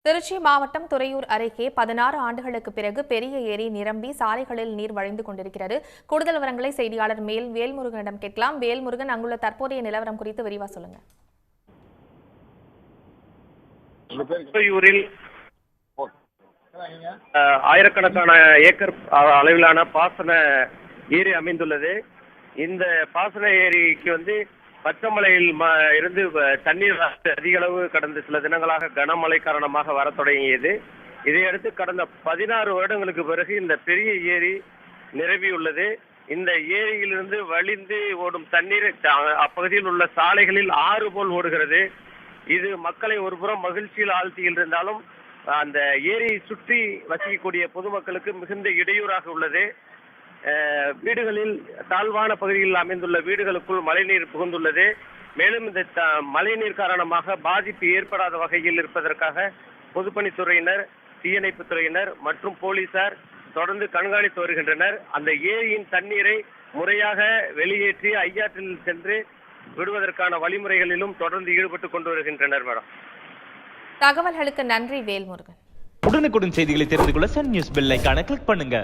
திருச்சி மாவட்டம் துறையூர் அருகே 16 ஆண்டுகளுக்கு பிறகு பெரிய ஏரி நிரம்பி சாலைகளில் நீர் வழிந்து கொண்டிருக்கிறது. கூடுதல் விவரங்களை செய்தியாளர் வேல்முருகனிடம் கேட்கலாம். வேல்முருகன், அங்குள்ள தற்போதைய நிலவரம் குறித்து விரிவா சொல்லுங்க. துறையூரில் ஆயிரக்கணக்கான ஏக்கர் அளவிலான பாசன ஏரி அமைந்துள்ளது. இந்த பாசன ஏரிக்கு பச்சமலையில் இருந்து தண்ணீர் அதிக அளவு கடந்த சில தினங்களாக கனமழை காரணமாக வர தொடங்கியது. இதையடுத்து கடந்த 16 வருடங்களுக்கு பிறகு இந்த பெரிய ஏரி நிரம்பியுள்ளது. இந்த ஏரியிலிருந்து வழிந்து ஓடும் தண்ணீர் அப்பகுதியில் உள்ள சாலைகளில் ஆறு போல் ஓடுகிறது. இது மக்களை ஒருபுறம் மகிழ்ச்சியில் ஆழ்த்தியிருந்தாலும் அந்த ஏரியை சுற்றி வசிக்கக்கூடிய பொதுமக்களுக்கு மிகுந்த இடையூறாக உள்ளது. வீடுகளில் தாழ்வான பகுதிகளில் அமைந்துள்ள வீடுகளுக்குள் மழைநீர் புகுந்துள்ளது. மேலும் இந்த மழைநீர் காரணமாக பாதிப்பு ஏற்படாத வகையில் இருப்பதற்காக பொதுப்பணித்துறையினர், தீயணைப்பு துறையினர் மற்றும் போலீசார் தொடர்ந்து கண்காணித்து வருகின்றனர். அந்த ஏரியின் தண்ணீரை முறையாக வெளியேற்றி ஐயாற்றில் சென்று விடுவதற்கான வழிமுறைகளிலும் தொடர்ந்து ஈடுபட்டுக் கொண்டு வருகின்றனர். மேடம், தகவல்களுக்கு நன்றி வேல்முருகன். உடனுக்குடன் செய்திகளை தெரிந்து கொள்ள சன் நியூஸ் பெல் ஐகானை கிளிக் பண்ணுங்க.